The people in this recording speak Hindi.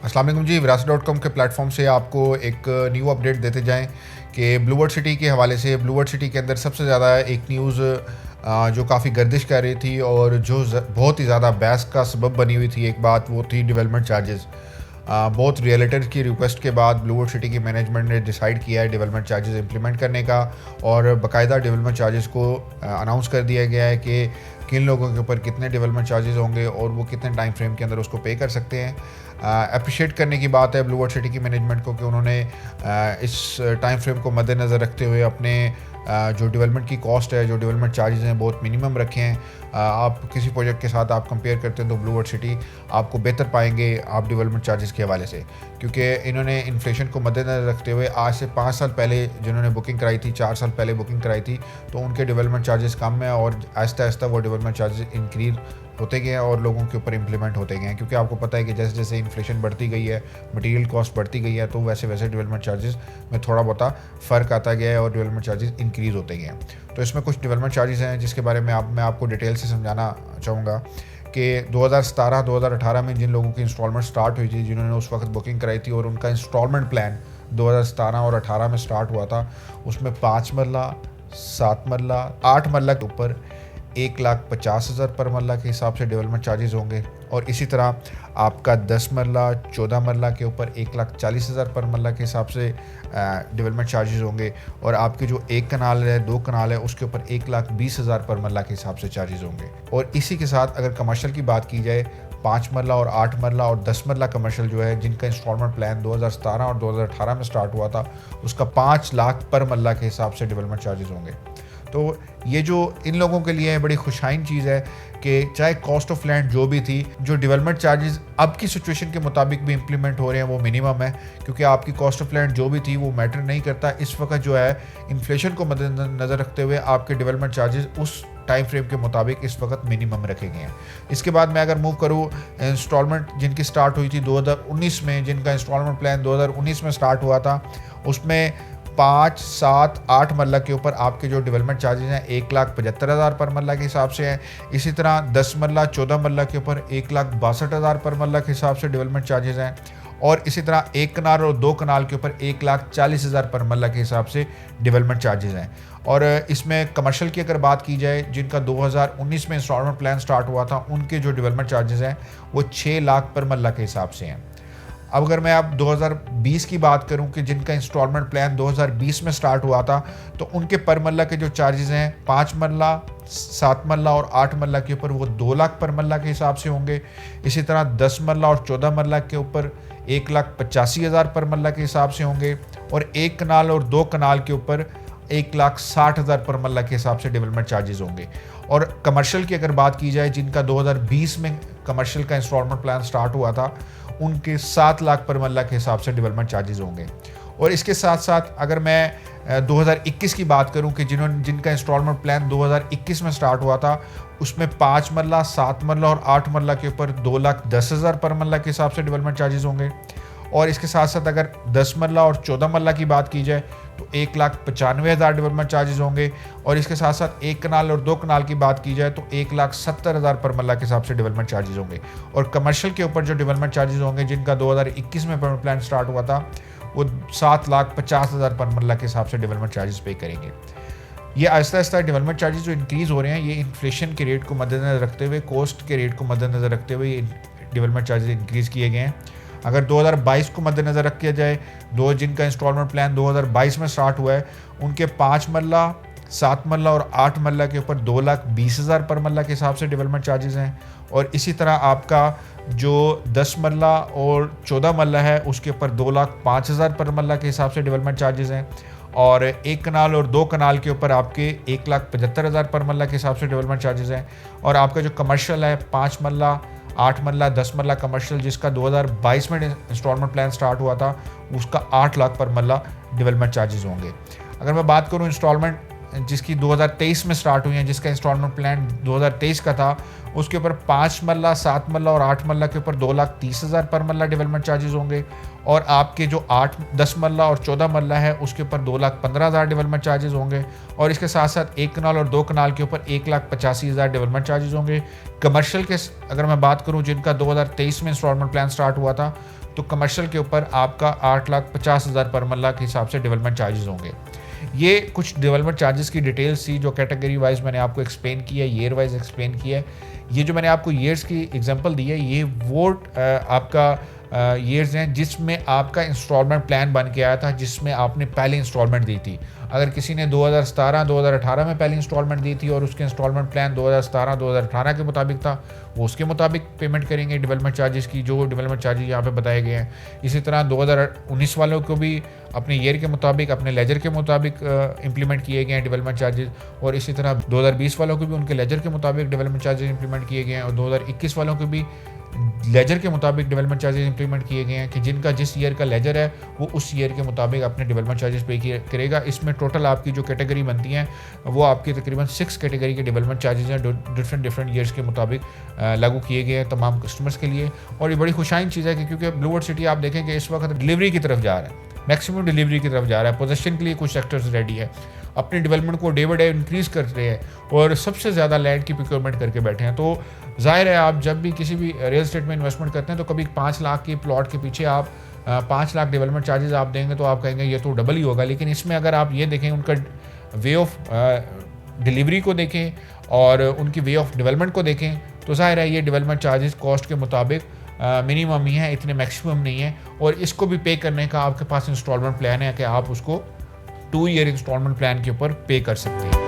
अस्सलाम वालेकुम जी, विरासत.com के प्लेटफॉर्म से आपको एक न्यू अपडेट देते जाएं कि ब्लूवर्ड सिटी के हवाले से ब्लूवर्ड सिटी के अंदर सबसे ज़्यादा एक न्यूज़ जो काफ़ी गर्दिश कर रही थी और जो बहुत ही ज़्यादा बहस का सबब बनी हुई थी, एक बात वो थी डेवलपमेंट चार्जेस। बहुत रियल्टर की रिक्वेस्ट के बाद ब्लूवर्ड सिटी की मैनेजमेंट ने डिसाइड किया है डेवलपमेंट चार्जेस इंप्लीमेंट करने का, और बाकायदा डेवलपमेंट चार्जेस को अनाउंस कर दिया गया है कि किन लोगों के ऊपर कितने डेवलपमेंट चार्जेस होंगे और वो कितने टाइम फ्रेम के अंदर उसको पे कर सकते हैं। अप्रिशिएट करने की बात है ब्लूवर्ड सिटी की मैनेजमेंट को कि उन्होंने इस टाइम फ्रेम को मद्देनज़र रखते हुए अपने जो डेवलपमेंट की कॉस्ट है, जो डेवलपमेंट चार्जेस हैं, बहुत मिनिमम रखे हैं। आप किसी प्रोजेक्ट के साथ आप कंपेयर करते हैं तो ब्लूवर्ड सिटी आपको बेहतर पाएंगे आप डेवलपमेंट चार्जेस के हवाले से, क्योंकि इन्होंने इन्फ्लेशन को मद्देनज़र रखते हुए आज से 5 साल पहले जिन्होंने बुकिंग कराई थी, 4 साल पहले बुकिंग कराई थी, तो उनके डेवलपमेंट चार्जेस कम है और आहिस्ता आहिस्ता वो डेवलपमेंट चार्जेस इंक्रीज होते गए हैं और लोगों के ऊपर इम्प्लीमेंट होते गए हैं। क्योंकि आपको पता है कि जैसे जैसे इन्फ्लेशन बढ़ती गई है, मटेरियल कॉस्ट बढ़ती गई है, तो वैसे वैसे डेवलपमेंट चार्जेस में थोड़ा बहुत फ़र्क आता गया है और डेवलपमेंट चार्जेस इंक्रीज़ होते गए हैं। तो इसमें कुछ डेवलपमेंट चार्जेस हैं जिसके बारे में मैं आपको डिटेल से समझाना चाहूँगा कि 2017-2018 में जिन लोगों की इंस्टॉलमेंट स्टार्ट हुई थी, जिन्होंने उस वक्त बुकिंग कराई थी और उनका इंस्टॉलमेंट प्लान 2017 और 18 में स्टार्ट हुआ था, उसमें 5 मरला, 7 मरला, 8 मरला के ऊपर 1,50,000 पर मरला के हिसाब से डेवलपमेंट चार्जेस होंगे, और इसी तरह आपका 10 मरला, 14 मरला के ऊपर 1,40,000 पर मरला के हिसाब से डेवलपमेंट चार्जेस होंगे, और आपके जो 1 कनाल है, 2 कनाल है, उसके ऊपर 1,20,000 पर मरला के हिसाब से चार्जेस होंगे। और इसी के साथ अगर कमर्शियल की बात की जाए, 5 मरला और 8 मरला और 10 मरला कमर्शियल जो है, जिनका इंस्टॉलमेंट प्लान 2017 और 2018 में स्टार्ट हुआ था, उसका 5 लाख पर मरला के हिसाब से डेवलपमेंट चार्जेस होंगे। तो ये जो इन लोगों के लिए बड़ी खुशाइन चीज़ है कि चाहे कॉस्ट ऑफ लैंड जो भी थी, जो डेवलपमेंट चार्जेस अब की सिचुएशन के मुताबिक भी इम्प्लीमेंट हो रहे हैं वो मिनिमम है, क्योंकि आपकी कॉस्ट ऑफ लैंड जो भी थी वो मैटर नहीं करता। इस वक्त जो है इन्फ्लेशन को मद्देनज़र रखते हुए आपके डेवलपमेंट चार्जेस उस टाइम फ्रेम के मुताबिक इस वक्त मिनिमम रखे गए हैं। इसके बाद मैं अगर मूव करूँ, इंस्टॉलमेंट जिनकी स्टार्ट हुई थी 2019 में, जिनका इंस्टॉलमेंट प्लान 2019 में स्टार्ट हुआ था, उसमें 5, 7, 8 मरला के ऊपर आपके जो डेवलपमेंट चार्जेस हैं 1,75,000 पर मरला के हिसाब से हैं। इसी तरह 10 मरला, 14 मरला के ऊपर 1,62,000 पर मरला के हिसाब से डेवलपमेंट चार्जेस हैं, और इसी तरह 1 कनाल और 2 कनाल के ऊपर 1,40,000 पर मरला के हिसाब से डेवलपमेंट चार्जेस हैं। और इसमें कमर्शियल की अगर बात की जाए, जिनका 2019 में इंस्टॉलमेंट प्लान स्टार्ट हुआ था, उनके जो डेवलपमेंट चार्जेस हैं वो 6 लाख पर मरला के हिसाब से हैं। अब अगर मैं अब 2020 की बात करूं कि जिनका इंस्टॉलमेंट प्लान 2020 में स्टार्ट हुआ था, तो उनके पर मरला के जो चार्जेस हैं 5 मरला, 7 मरला और 8 मरला के ऊपर वो 2 लाख पर मरला के हिसाब से होंगे। इसी तरह 10 मरला और 14 मरला के ऊपर 1,85,000 पर मरला के हिसाब से होंगे, और 1 कनाल और 2 कनाल के ऊपर 1,60,000 पर मरला के हिसाब से डेवलपमेंट चार्जेस होंगे। और कमर्शियल की अगर बात की जाए, जिनका 2020 में कमर्शियल का इंस्टॉलमेंट प्लान स्टार्ट हुआ था, उनके 7 लाख पर मरला के हिसाब से डेवलपमेंट चार्जेस होंगे। और इसके साथ साथ अगर मैं 2021 की बात करूं कि जिनका इंस्टॉलमेंट प्लान 2021 में स्टार्ट हुआ था, उसमें 5 मरला, 7 मरला और 8 मरला के ऊपर 2,10,000 पर मरला के हिसाब से डेवलपमेंट चार्जेस होंगे। और इसके साथ साथ अगर 10 मरला और 14 मरला की बात की जाए तो 1,95,000 डेवलपमेंट चार्जेस होंगे, और इसके साथ साथ 1 कनाल और 2 कनाल की बात की जाए तो 1,70,000 पर मरला के हिसाब से डेवलपमेंट चार्जेस होंगे। और कमर्शियल के ऊपर जो डेवलपमेंट चार्जेस होंगे, जिनका 2021 में प्लान स्टार्ट हुआ था, वो 7,50,000 पर मरला के हिसाब से डेवलपमेंट चार्जेस पे करेंगे। ये आहिस्ता आहिस्ता डेवलपमेंट चार्जेस जो इंक्रीज़ हो रहे हैं, ये इन्फ्लेशन के रेट को मद्देनज़र रखते हुए, कॉस्ट के रेट को मद्देनज़र रखते हुए डेवलपमेंट चार्जेस इंक्रीज़ किए गए हैं। अगर 2022 को मद्देनज़र रख किया जाए, जिनका इंस्टॉलमेंट प्लान 2022 में स्टार्ट हुआ है, उनके 5 मरला, 7 मरला और 8 मरला के ऊपर 2,20,000 पर मरला के हिसाब से डेवलपमेंट चार्जेस हैं। और इसी तरह आपका जो 10 मरला और 14 मरला है, उसके ऊपर 2,05,000 पर मरला के हिसाब से डेवलपमेंट चार्जेस हैं। और 1 कनाल और 2 कनाल के ऊपर आपके 1,75,000 पर मरला के हिसाब से डेवलपमेंट चार्जेस हैं। और आपका जो कमर्शियल है, 5 मरला, 8 मरला, 10 मरला कमर्शियल, जिसका 2022 में इंस्टॉलमेंट प्लान स्टार्ट हुआ था, उसका 8 लाख पर मरला डेवलपमेंट चार्जेस होंगे। अगर मैं बात करूं इंस्टॉलमेंट जिसकी 2023 में स्टार्ट हुई हैं, जिसका इंस्टॉलमेंट प्लान 2023 का था, उसके ऊपर 5 मरला, 7 मरला और 8 मरला के ऊपर 2,30,000 पर मरला डेवलपमेंट चार्जेस होंगे। और आपके जो 8, 10 मरला और 14 मरला है उसके ऊपर 2,15,000 डेवलपमेंट चार्जेस होंगे। और इसके साथ साथ 1 कनाल और 2 कनाल के ऊपर 1,85,000 डेवलपमेंट चार्जेस होंगे। कमर्शियल के अगर मैं बात करूं, जिनका 2023 में इंस्टॉलमेंट प्लान स्टार्ट हुआ था, तो कमर्शियल के ऊपर आपका 8,50,000 पर मरला के हिसाब से डेवलपमेंट चार्जेस होंगे। ये कुछ डेवलपमेंट चार्जेस की डिटेल्स थी जो कैटेगरी वाइज मैंने आपको एक्सप्लेन किया है, ईयर वाइज एक्सप्लेन किया है। ये जो मैंने आपको ईयर्स की एग्जांपल दी है, ये वो आपका ईयर्स हैं जिसमें आपका इंस्टॉलमेंट प्लान बन के आया था, जिसमें आपने पहले इंस्टॉलमेंट दी थी। अगर किसी ने 2017-2018 में पहली इंस्टॉलमेंट दी थी और उसके इंस्टॉलमेंट प्लान 2017-2018 के मुताबिक था, वो उसके मुताबिक पेमेंट करेंगे डेवलपमेंट चार्जेस की, जो डेवलपमेंट चार्जेस यहाँ पे बताए गए हैं। इसी तरह 2019 वालों को भी अपने ईयर के मुताबिक, अपने लेजर के मुताबिक इंप्लीमेंट किए गए हैं डेवलपमेंट चार्जेस। और इसी तरह 2020 वालों को भी उनके लेजर के मुताबिक डेवलपमेंट चार्जेस इंप्लीमेंट किए गए हैं। और 2021 वालों को भी लेजर के मुताबिक डेवलपमेंट चार्जेस इंप्लीमेंट किए गए हैं कि जिनका जिस ईयर का लेजर है वो उस ईयर के मुताबिक अपने डेवलपमेंट चार्जेस पे करेगा। इसमें टोटल आपकी जो कैटेगरी बनती हैं वो आपकी तकरीबन 6 कैटेगरी के डेवलपमेंट चार्जेस हैं, डिफरेंट ईयर्स के मुताबिक लागू किए गए हैं तमाम कस्टमर्स के लिए। और ये बड़ी खुशाइन चीज़ है कि क्योंकि ब्लूवर्ड सिटी आप देखें कि इस वक्त डिलीवरी की तरफ जा रहा है, मैक्सिमम डिलीवरी की तरफ जा रहा है। पोजीशन के लिए कुछ सेक्टर्स रेडी है, अपनी डेवलपमेंट को डे बाई डे इंक्रीज़ कर रहे हैं और सबसे ज़्यादा लैंड की प्रोक्योरमेंट करके बैठे हैं। तो जाहिर है आप जब भी किसी भी रियल एस्टेट में इन्वेस्टमेंट करते हैं तो कभी 5 लाख की प्लॉट के पीछे आप 5 लाख डेवलपमेंट चार्जेस आप देंगे तो आप कहेंगे ये तो डबल ही होगा। लेकिन इसमें अगर आप ये देखें, उनका वे ऑफ डिलीवरी को देखें और उनकी वे ऑफ डेवलपमेंट को देखें, तो जाहिर है ये डेवलपमेंट चार्जेस कॉस्ट के मुताबिक मिनिमम ही है, इतने मैक्सिमम नहीं है। और इसको भी पे करने का आपके पास इंस्टॉलमेंट प्लान है कि आप उसको 2 ईयर इंस्टॉलमेंट प्लान के ऊपर पे कर सकते हैं।